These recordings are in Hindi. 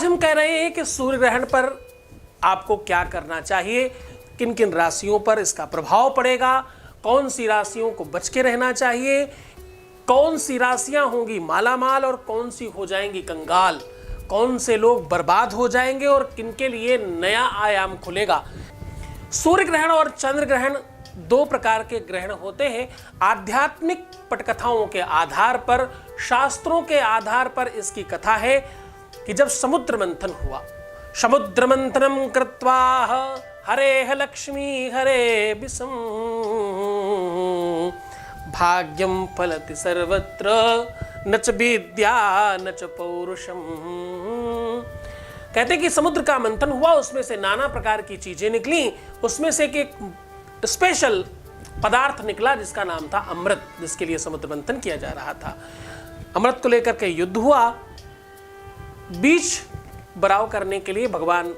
हम कह रहे हैं कि सूर्य ग्रहण पर आपको क्या करना चाहिए, किन किन राशियों पर इसका प्रभाव पड़ेगा, कौन सी राशियों को बच के रहना चाहिए, कौन सी राशियां होंगी मालामाल और कौन सी हो जाएंगी कंगाल, कौन से लोग बर्बाद हो जाएंगे और किनके लिए नया आयाम खुलेगा। सूर्य ग्रहण और चंद्र ग्रहण दो प्रकार के ग्रहण होते हैं। आध्यात्मिक पटकथाओं के आधार पर, शास्त्रों के आधार पर इसकी कथा है कि जब समुद्र मंथन हुआ, समुद्र मंथनम कृत्वा हरेह लक्ष्मी हरे विषम भाग्यम फलति सर्वत्र न च विद्या न च पौरुषम। कहते कि समुद्र का मंथन हुआ, उसमें से नाना प्रकार की चीजें निकली, उसमें से एक स्पेशल पदार्थ निकला जिसका नाम था अमृत, जिसके लिए समुद्र मंथन किया जा रहा था। अमृत को लेकर के युद्ध हुआ। बीच बराव करने के लिए भगवान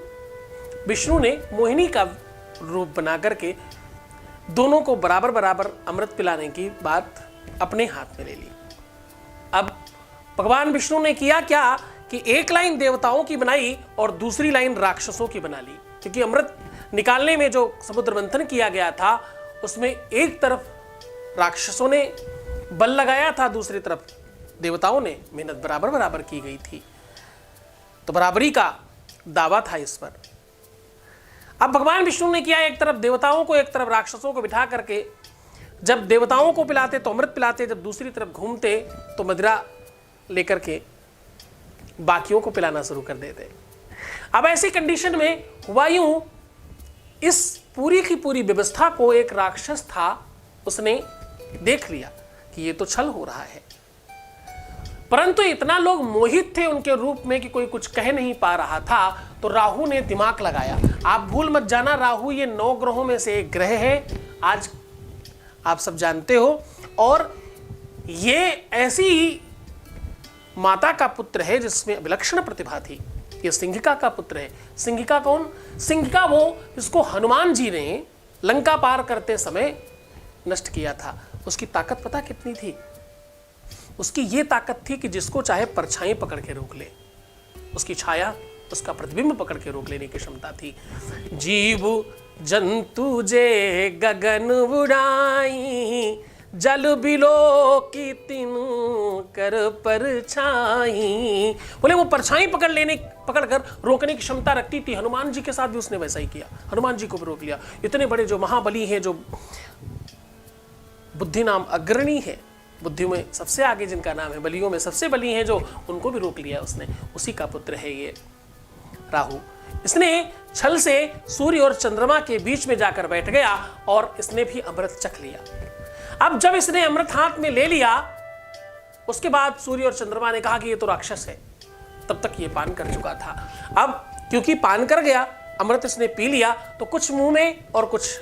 विष्णु ने मोहिनी का रूप बना करके दोनों को बराबर बराबर अमृत पिलाने की बात अपने हाथ में ले ली। अब भगवान विष्णु ने किया क्या कि एक लाइन देवताओं की बनाई और दूसरी लाइन राक्षसों की बना ली, क्योंकि अमृत निकालने में जो समुद्र मंथन किया गया था उसमें एक तरफ राक्षसों ने बल लगाया था, दूसरी तरफ देवताओं ने मेहनत बराबर बराबर की गई थी, तो बराबरी का दावा था इस पर। अब भगवान विष्णु ने किया, एक तरफ देवताओं को एक तरफ राक्षसों को बिठा करके जब देवताओं को पिलाते तो अमृत पिलाते, जब दूसरी तरफ घूमते तो मदिरा लेकर के बाकियों को पिलाना शुरू कर देते। अब ऐसी कंडीशन में हुआ यूं, इस पूरी की पूरी व्यवस्था को एक राक्षस था, उसने देख लिया कि ये तो छल हो रहा है, परंतु इतना लोग मोहित थे उनके रूप में कि कोई कुछ कह नहीं पा रहा था। तो राहु ने दिमाग लगाया। आप भूल मत जाना, राहु ये 9 ग्रहों में से एक ग्रह है, आज आप सब जानते हो, और ये ऐसी माता का पुत्र है जिसमें विलक्षण प्रतिभा थी। ये सिंहिका का पुत्र है। सिंहिका कौन? सिंहिका वो जिसको हनुमान जी ने लंका पार करते समय नष्ट किया था। उसकी ताकत पता कितनी थी? उसकी ये ताकत थी कि जिसको चाहे परछाई पकड़ के रोक ले, उसकी छाया, उसका प्रतिबिंब पकड़ के रोक लेने की क्षमता थी। जीव जंतु जे गगन उड़ाई, जल बिलो की तीनू कर परछाई। बोले वो परछाई पकड़कर रोकने की क्षमता रखती थी। हनुमान जी के साथ भी उसने वैसा ही किया, हनुमान जी को भी रोक लिया। इतने बड़े जो महाबली हैं, जो बुद्धि नाम अग्रणी है, बुद्धि में सबसे आगे जिनका नाम है, बलियों में सबसे बली हैं जो, उनको भी रोक लिया उसने। उसी का पुत्र है ये राहु। इसने छल से सूर्य और चंद्रमा के बीच में जाकर बैठ गया और इसने भी अमृत चख लिया। अब जब इसने अमृत हाथ में ले लिया, उसके बाद सूर्य और चंद्रमा ने कहा कि ये तो राक्षस है। तब तक ये पान कर चुका था। अब क्योंकि पान कर गया, अमृत इसने पी लिया, तो कुछ मुंह में और कुछ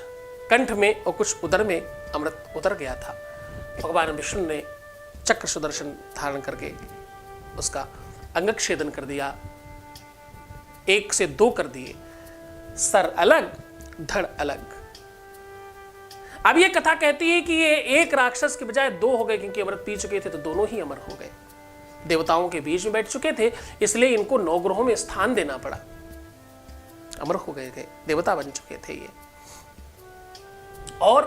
कंठ में और कुछ उदर में अमृत उतर गया था। भगवान विष्णु ने चक्र सुदर्शन धारण करके उसका अंगच्छेदन कर दिया, 1 से 2 कर दिए, सर अलग धड़ अलग। अब ये कथा कहती है कि ये एक राक्षस के बजाय 2 हो गए, क्योंकि अमृत पी चुके थे तो दोनों ही अमर हो गए। देवताओं के बीच में बैठ चुके थे, इसलिए इनको 9 ग्रहों में स्थान देना पड़ा, अमर हो गए थे, देवता बन चुके थे ये। और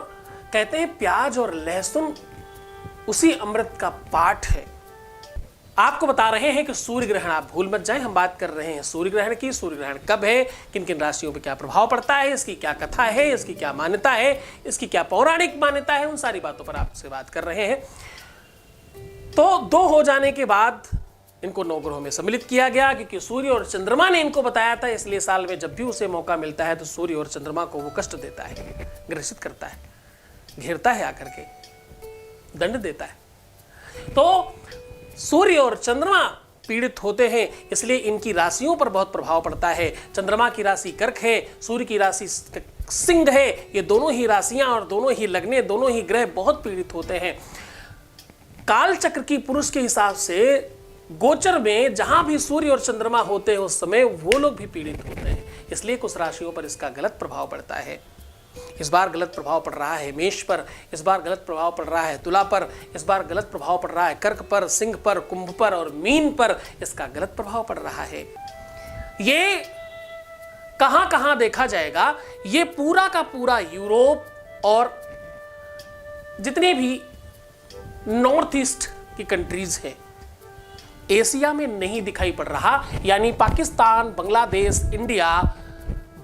कहते हैं प्याज और लहसुन उसी अमृत का पाठ है। आपको बता रहे हैं कि सूर्य ग्रहण, आप भूल मत जाएं, हम बात कर रहे हैं सूर्य ग्रहण की। सूर्य ग्रहण कब है, किन किन राशियों पर क्या प्रभाव पड़ता है, इसकी क्या कथा है, इसकी क्या मान्यता है, इसकी क्या पौराणिक मान्यता है, उन सारी बातों पर आपसे बात कर रहे हैं। तो 2 हो जाने के बाद इनको 9 ग्रहों में सम्मिलित किया गया, क्योंकि सूर्य और चंद्रमा ने इनको बताया था। इसलिए साल में जब भी उसे मौका मिलता है तो सूर्य और चंद्रमा को वो कष्ट देता है, ग्रसित करता है, घेरता है, आकर के दंड देता है। तो सूर्य और चंद्रमा पीड़ित होते हैं, इसलिए इनकी राशियों पर बहुत प्रभाव पड़ता है। चंद्रमा की राशि कर्क है, सूर्य की राशि सिंह है। ये दोनों ही राशियां और दोनों ही लग्नें, दोनों ही ग्रह बहुत पीड़ित होते हैं। काल चक्र की पुरुष के हिसाब से गोचर में जहां भी सूर्य और चंद्रमा होते हैं उस समय वो लोग भी पीड़ित होते हैं। इसलिए कुछ राशियों पर इसका गलत प्रभाव पड़ता है। इस बार गलत प्रभाव पड़ रहा है मेष पर, इस बार गलत प्रभाव पड़ रहा है तुला पर, इस बार गलत प्रभाव पड़ रहा है कर्क पर, सिंह पर, कुंभ पर और मीन पर इसका गलत प्रभाव पड़ रहा है। ये कहां कहां देखा जाएगा? ये पूरा का पूरा यूरोप और जितने भी नॉर्थ ईस्ट की कंट्रीज हैं, एशिया में नहीं दिखाई पड़ रहा। यानी पाकिस्तान, बांग्लादेश, इंडिया,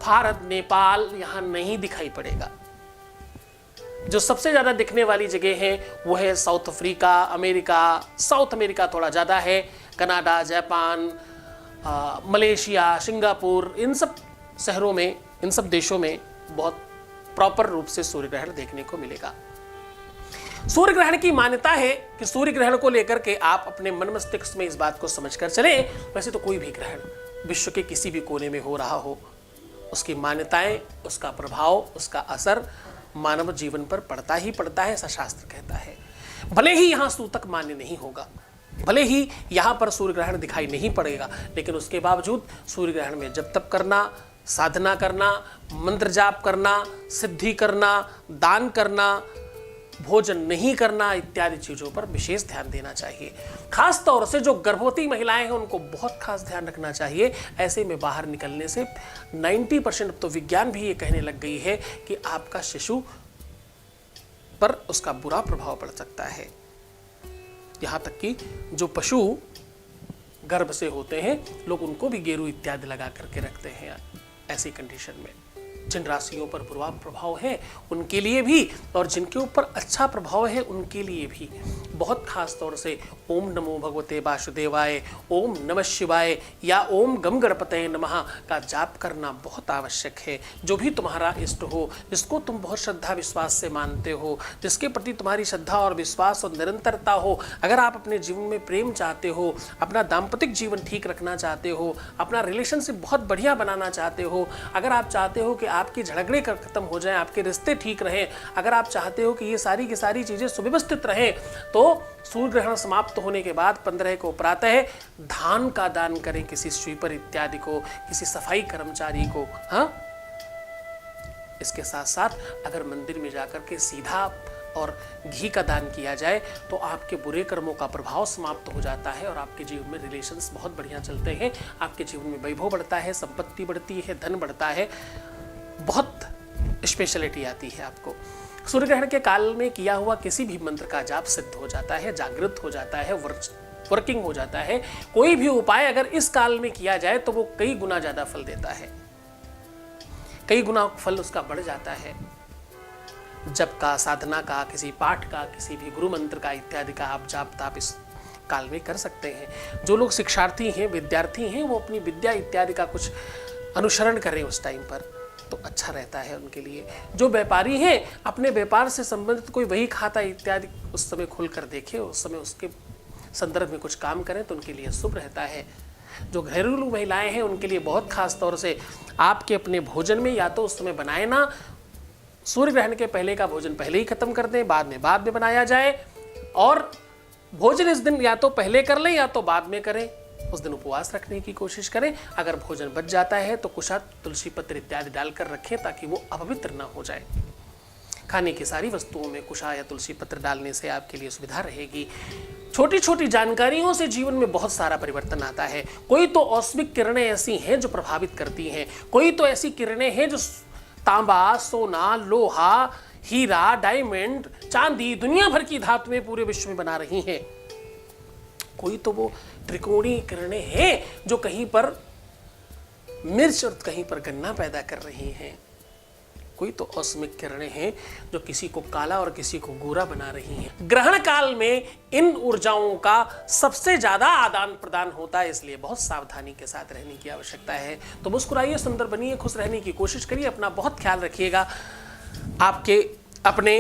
भारत, नेपाल यहां नहीं दिखाई पड़ेगा। जो सबसे ज्यादा दिखने वाली जगह है वो है south Africa, America, south America थोड़ा ज्यादा है, कनाडा, जापान, मलेशिया, सिंगापुर, इन सब शहरों में, इन सब देशों में बहुत प्रॉपर रूप से सूर्य ग्रहण देखने को मिलेगा। सूर्य ग्रहण की मान्यता है कि सूर्य ग्रहण को लेकर के आप अपने मन मस्तिष्क में इस बात को समझकर चलें, वैसे तो कोई भी ग्रहण विश्व के किसी भी कोने में हो रहा हो, उसकी मान्यताएं, उसका प्रभाव, उसका असर मानव जीवन पर पड़ता ही पड़ता है, ऐसा शास्त्र कहता है। भले ही यहाँ सूतक मान्य नहीं होगा, भले ही यहाँ पर सूर्य ग्रहण दिखाई नहीं पड़ेगा, लेकिन उसके बावजूद सूर्य ग्रहण में जप तप करना, साधना करना, मंत्र जाप करना, सिद्धि करना, दान करना, भोजन नहीं करना इत्यादि चीजों पर विशेष ध्यान देना चाहिए। खास तौर से जो गर्भवती महिलाएं हैं उनको बहुत खास ध्यान रखना चाहिए। ऐसे में बाहर निकलने से 90% तो विज्ञान भी ये कहने लग गई है कि आपका शिशु पर उसका बुरा प्रभाव पड़ सकता है। यहां तक कि जो पशु गर्भ से होते हैं, लोग उनको भी गेरू इत्यादि लगा करके रखते हैं। ऐसी कंडीशन में जिन राशियों पर बुरा प्रभाव है उनके लिए भी, और जिनके ऊपर अच्छा प्रभाव है उनके लिए भी बहुत खास तौर से ओम नमो भगवते वासुदेवाय, ओम नमः शिवाय या ओम गम गणपतये नमः का जाप करना बहुत आवश्यक है। जो भी तुम्हारा इष्ट हो, जिसको तुम बहुत श्रद्धा विश्वास से मानते हो, जिसके प्रति तुम्हारी श्रद्धा और विश्वास और निरंतरता हो, अगर आप अपने जीवन में प्रेम चाहते हो, अपना दाम्पतिक जीवन ठीक रखना चाहते हो, अपना रिलेशनशिप बहुत बढ़िया बनाना चाहते हो, अगर आप चाहते हो कि आपके झगड़े खत्म हो जाएं, आपके रिश्ते ठीक रहें, अगर आप चाहते हो कि ये सारी की सारी चीजें सुव्यवस्थित रहें, तो सूर्य ग्रहण समाप्त होने के बाद 15 को प्रातः धान का दान करें किसी स्वीपर इत्यादि को, किसी सफाई कर्मचारी को। हाँ, इसके साथ साथ अगर मंदिर में जाकर के सीधा और घी का दान किया जाए तो आपके बुरे कर्मों का प्रभाव समाप्त हो जाता है और आपके जीवन में रिलेशंस बहुत बढ़िया चलते हैं। आपके जीवन में वैभव बढ़ता है, संपत्ति बढ़ती है, धन बढ़ता है, बहुत स्पेशलिटी आती है आपको। सूर्य ग्रहण के काल में किया हुआ किसी भी मंत्र का जाप सिद्ध हो जाता है, जागृत हो जाता है, वर्किंग हो जाता है। कोई भी उपाय अगर इस काल में किया जाए तो वो कई गुना ज्यादा फल देता है, कई गुना फल उसका बढ़ जाता है। जप का, साधना का, किसी पाठ का, किसी भी गुरु मंत्र का इत्यादि का आप जाप ताप इस काल में कर सकते हैं। जो लोग शिक्षार्थी हैं, विद्यार्थी हैं, वो अपनी विद्या इत्यादि का कुछ अनुसरण करें उस टाइम पर, तो अच्छा रहता है उनके लिए। जो व्यापारी हैं, अपने व्यापार से संबंधित कोई वही खाता इत्यादि उस समय खुल कर देखें, उस समय उसके संदर्भ में कुछ काम करें तो उनके लिए शुभ रहता है। जो घरेलू महिलाएं हैं उनके लिए बहुत खास तौर से आपके अपने भोजन में या तो उस समय बनाए ना, सूर्य ग्रहण के पहले का भोजन पहले ही खत्म कर दें, बाद में बनाया जाए, और भोजन इस दिन या तो पहले कर लें या तो बाद में करें। उस दिन उपवास रखने की कोशिश करें। अगर भोजन बच जाता है तो कुशा, तुलसी पत्र इत्यादि डालकर रखें ताकि वो अपवित्र ना हो जाए। खाने की सारी वस्तुओं में कुशा या तुलसी पत्र डालने से आपके लिए सुविधा रहेगी। छोटी छोटी जानकारियों से जीवन में बहुत सारा परिवर्तन आता है। कोई तो औष्मिक किरणें ऐसी हैं जो प्रभावित करती हैं, कोई तो ऐसी किरणें हैं जो तांबा, सोना, लोहा, हीरा, डायमंड, चांदी, दुनिया भर की धातुएं पूरे विश्व में बना रही हैं। कोई तो वो त्रिकोणीय किरणें हैं जो कहीं पर मिर्च और कहीं पर गन्ना पैदा कर रही हैं। कोई तो औष्मिक किरणें हैं जो किसी को काला और किसी को गोरा बना रही हैं। ग्रहण काल में इन ऊर्जाओं का सबसे ज्यादा आदान प्रदान होता है, इसलिए बहुत सावधानी के साथ रहने की आवश्यकता है। तो मुस्कुराइए, सुंदर बनिए, खुश रहने की कोशिश करिए, अपना बहुत ख्याल रखिएगा। आपके अपने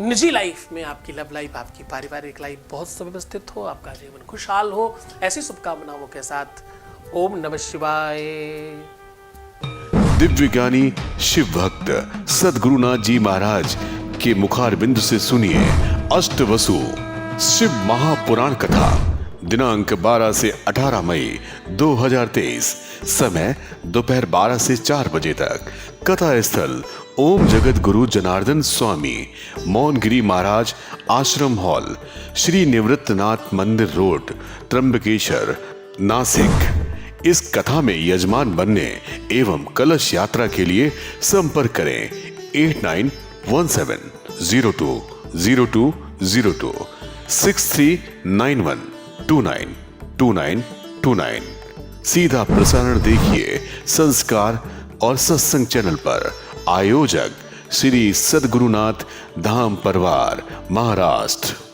निजी लाइफ में, आपकी लव लाइफ, आपकी पारिवारिक लाइफ बहुत सुव्यवस्थित हो, आपका जीवन खुशहाल हो, ऐसी शुभकामनाओं के साथ ओम नमः शिवाय। दिव्य ज्ञानी शिव भक्त सद्गुरुनाथ जी महाराज के मुखारबिंद से सुनिए अष्टवसु शिव महापुराण कथा। दिनांक 12 से 18 मई 2023, समय दोपहर 12 से 4 बजे तक। कथा स्थल ओम जगत गुरु जनार्दन स्वामी, मौनगिरी महाराज आश्रम हॉल, श्री निवृत्तनाथ मंदिर रोड, त्र्यंबकेश्वर, नासिक। इस कथा में यजमान बनने एवं कलश यात्रा के लिए संपर्क करें 8917020202 6391292929। सीधा प्रसारण देखिए संस्कार और सत्संग चैनल पर। आयोजक श्री सद्गुरुनाथ धाम परिवार, महाराष्ट्र।